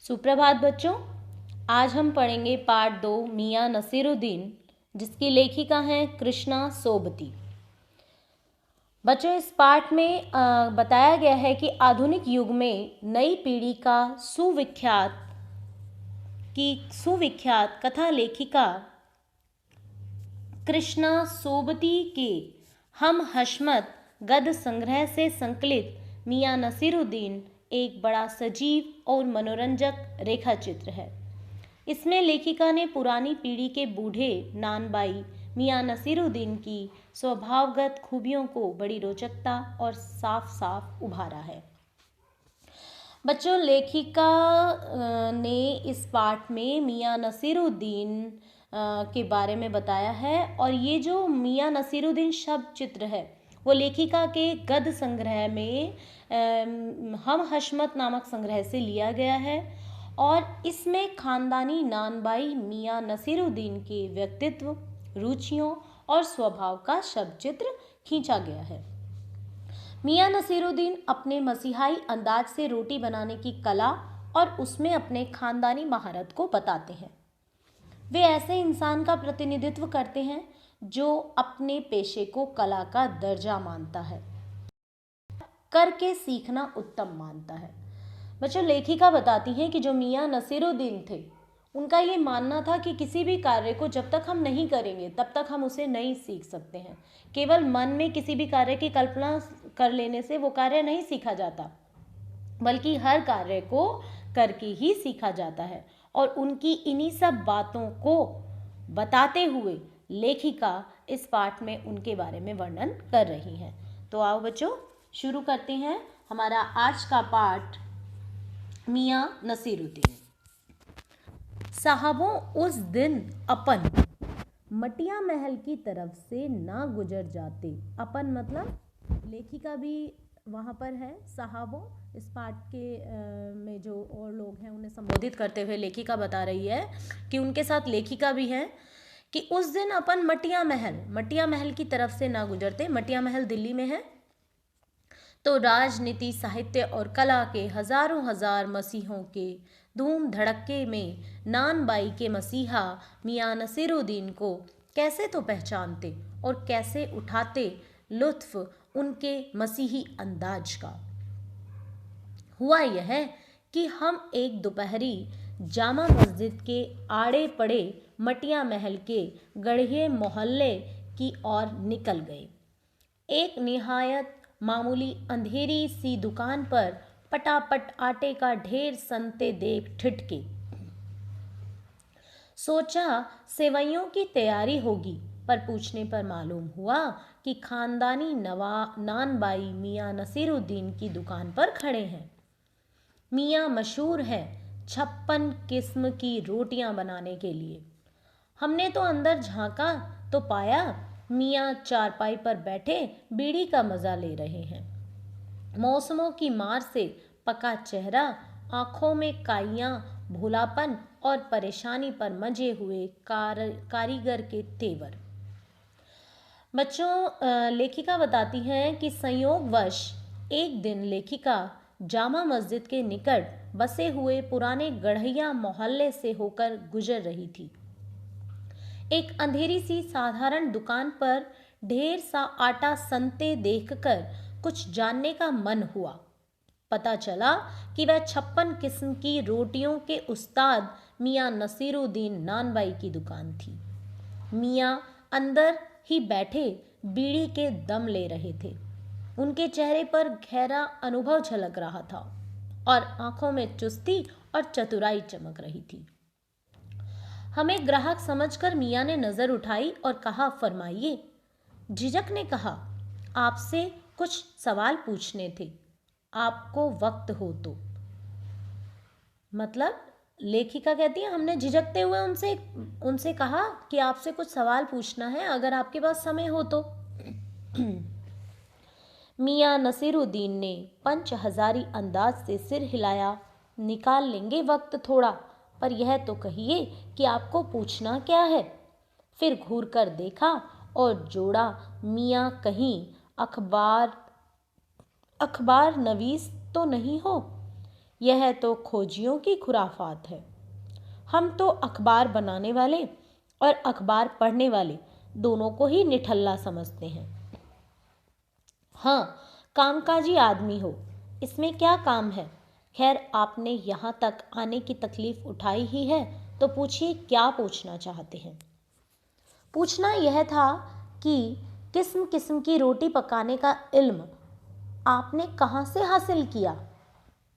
सुप्रभात बच्चों। आज हम पढ़ेंगे पाठ 2 मियाँ नसीरुद्दीन, जिसकी लेखिका हैं कृष्णा सोबती। बच्चों, इस पाठ में बताया गया है कि आधुनिक युग में नई पीढ़ी का सुविख्यात कथा लेखिका कृष्णा सोबती के हम हशमत गद्य संग्रह से संकलित मियाँ नसीरुद्दीन एक बड़ा सजीव और मनोरंजक रेखा चित्र है। इसमें लेखिका ने पुरानी पीढ़ी के बूढ़े नानबाई मियाँ नसीरुद्दीन की स्वभावगत खूबियों को बड़ी रोचकता और साफ साफ उभारा है। बच्चों, लेखिका ने इस पाठ में मियाँ नसीरुद्दीन के बारे में बताया है, और ये जो मियाँ नसीरुद्दीन शब्द चित्र है वो लेखिका के गद्य संग्रह में हम हशमत नामक संग्रह से लिया गया है, और इसमें खानदानी नानबाई मियाँ नसीरुद्दीन के व्यक्तित्व, रुचियों और स्वभाव का शब्द चित्र खींचा गया है। मियाँ नसीरुद्दीन अपने मसीहाई अंदाज से रोटी बनाने की कला और उसमें अपने खानदानी महारत को बताते हैं। वे ऐसे इंसान का प्रतिनिधित्व करते हैं जो अपने पेशे को कला का दर्जा मानता है, करके सीखना उत्तम मानता है। बच्चों, लेखिका बताती हैं कि जो मियाँ नसीरुद्दीन थे, उनका ये मानना था कि किसी भी कार्य को जब तक हम नहीं करेंगे तब तक हम उसे नहीं सीख सकते हैं। केवल मन में किसी भी कार्य की कल्पना कर लेने से वो कार्य नहीं सीखा जाता, बल्कि हर कार्य को करके ही सीखा जाता है। और उनकी इन्हीं सब बातों को बताते हुए लेखिका इस पाठ में उनके बारे में वर्णन कर रही हैं। तो आओ बच्चों, शुरू करते हैं हमारा आज का पाठ मियाँ नसीरुद्दीन। साहबों, उस दिन अपन मटिया महल की तरफ से ना गुजर जाते। अपन मतलब लेखिका भी वहाँ पर है। साहबों इस पाठ के में जो और लोग हैं उन्हें संबोधित करते हुए लेखिका बता रही है कि उनके साथ लेखिका भी है कि उस दिन अपन मटिया महल की तरफ से ना गुजरते। मटिया महल दिल्ली में है। तो राजनीति, साहित्य और कला के हजारों हजार मसीहों के धूम धड़क्के में नानबाई के मसीहा मियाँ नसीरुद्दीन को कैसे तो पहचानते और कैसे उठाते लुत्फ उनके मसीही अंदाज का। हुआ यह कि हम एक दोपहरी जामा मस्जिद के आड़े पड़े मटिया महल के गढ़िये मोहल्ले की ओर निकल गए। एक निहायत मामूली अंधेरी सी दुकान पर पटापट आटे का ढेर सनते देख ठिठके। सोचा सेवइयों की तैयारी होगी, पर पूछने पर मालूम हुआ कि खानदानी नानबाई मियाँ नसीरुद्दीन की दुकान पर खड़े हैं। मियाँ मशहूर है 56 किस्म की रोटियां बनाने के लिए। हमने तो अंदर झांका तो पाया मियाँ चारपाई पर बैठे बीड़ी का मजा ले रहे हैं। मौसमों की मार से पका चेहरा, आंखों में काइयां, भूलापन और परेशानी पर मजे हुए कारीगर के तेवर। बच्चों, लेखिका बताती हैं कि संयोगवश एक दिन लेखिका जामा मस्जिद के निकट बसे हुए पुराने गढ़िया मोहल्ले से होकर गुजर रही थी। एक अंधेरी सी साधारण दुकान पर ढेर सा आटा सनते देखकर कुछ जानने का मन हुआ। पता चला कि वह 56 किस्म की रोटियों के उस्ताद मियाँ नसीरुद्दीन नानबाई की दुकान थी। मियाँ अंदर ही बैठे बीड़ी के दम ले रहे थे। उनके चेहरे पर गहरा अनुभव झलक रहा था और आंखों में चुस्ती और चतुराई चमक रही थी। हमें ग्राहक समझकर मियाँ ने नजर उठाई और कहा, फरमाइए। झिझक ने कहा, आपसे कुछ सवाल पूछने थे, आपको वक्त हो तो। मतलब लेखिका कहती है हमने झिझकते हुए उनसे कहा कि आपसे कुछ सवाल पूछना है, अगर आपके पास समय हो तो। मियाँ नसीरुद्दीन ने पंच हजारी अंदाज से सिर हिलाया, निकाल लेंगे वक्त थोड़ा, पर यह तो कहिए कि आपको पूछना क्या है। फिर घूर कर देखा और जोड़ा, मियाँ कहीं अखबार नवीस तो नहीं हो। यह तो खोजियों की खुराफात है। हम तो अखबार बनाने वाले और अखबार पढ़ने वाले दोनों को ही निठल्ला समझते हैं। हाँ, कामकाजी आदमी हो, इसमें क्या काम है। खैर, आपने यहाँ तक आने की तकलीफ उठाई ही है तो पूछिए क्या पूछना चाहते हैं। पूछना यह था कि किस्म किस्म की रोटी पकाने का इल्म आपने कहाँ से हासिल किया।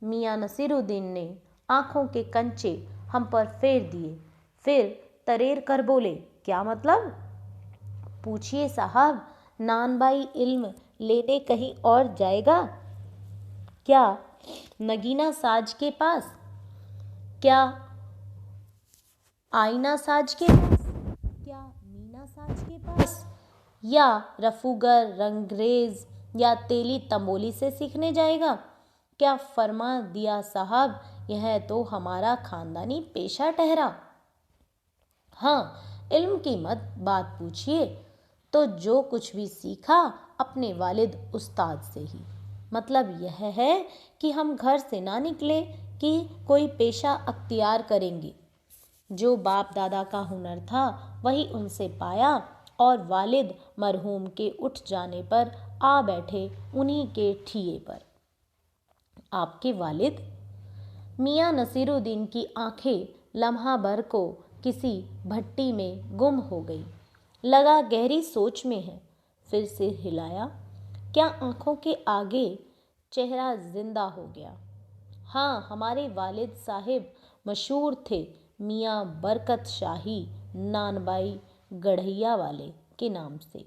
मियाँ नसीरुद्दीन ने आंखों के कंचे हम पर फेर दिए, फिर तरेर कर बोले, क्या मतलब। पूछिए साहब, नानबाई इल्म लेने कहीं और जाएगा क्या? नगीना साज के पास, क्या आईना साज के पास, क्या मीना साज के पास, या रफूगर रंगरेज या तेली तंबोली से सीखने जाएगा क्या? फरमा दिया साहब, यह तो हमारा खानदानी पेशा ठहरा। हाँ, इल्म की मत बात पूछिए, तो जो कुछ भी सीखा अपने वालिद उस्ताद से ही। मतलब यह है कि हम घर से ना निकले कि कोई पेशा अख्तियार करेंगे। जो बाप दादा का हुनर था वही उनसे पाया और वालिद मरहूम के उठ जाने पर आ बैठे उन्हीं के ठिए पर। आपके वालिद? मियाँ नसीरुद्दीन की आंखें लम्हा भर को किसी भट्टी में गुम हो गई। लगा गहरी सोच में है। फिर सिर हिलाया। क्या आंखों के आगे चेहरा जिंदा हो गया। हाँ, हमारे वालिद साहिब मशहूर थे मियाँ बरकत शाही नानबाई गढ़ैया वाले के नाम से,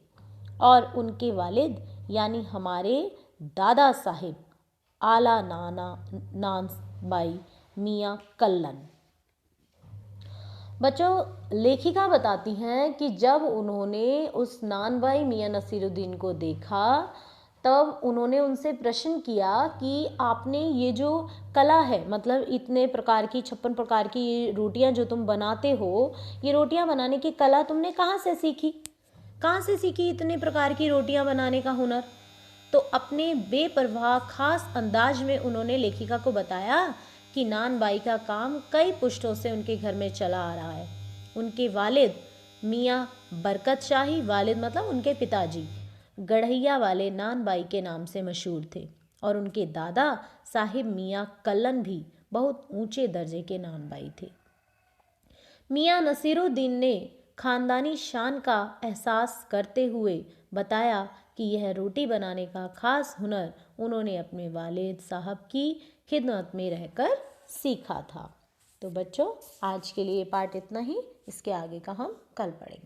और उनके वालिद यानी हमारे दादा साहिब आला नाना नानबाई मियाँ कल्लन। बच्चों, लेखिका बताती हैं कि जब उन्होंने उस नानबाई मियाँ नसीरुद्दीन को देखा तब उन्होंने उनसे प्रश्न किया कि आपने ये जो कला है, मतलब इतने प्रकार की 56 प्रकार की ये रोटियां जो तुम बनाते हो, ये रोटियां बनाने की कला तुमने कहाँ से सीखी? कहाँ से सीखी इतने प्रकार की रोटियां बनाने का हुनर? तो अपने बेपरवाह खास अंदाज में उन्होंने लेखिका को बताया कि नानबाई का काम कई पुश्तों से उनके घर में चला आ रहा है। उनके वालिद मियाँ बरकत शाही, वालिद मतलब उनके पिताजी, गढ़ैया वाले नानबाई के नाम से मशहूर थे, और उनके दादा साहिब मियाँ कल्लन भी बहुत ऊंचे दर्जे के नानबाई थे। मियाँ नसीरुद्दीन ने खानदानी शान का एहसास करते हुए बताया कि यह रोटी बनाने का खास हुनर उन्होंने अपने वालिद साहब की खिदमत में रहकर सीखा था। तो बच्चों, आज के लिए पाठ इतना ही। इसके आगे का हम कल पढ़ेंगे।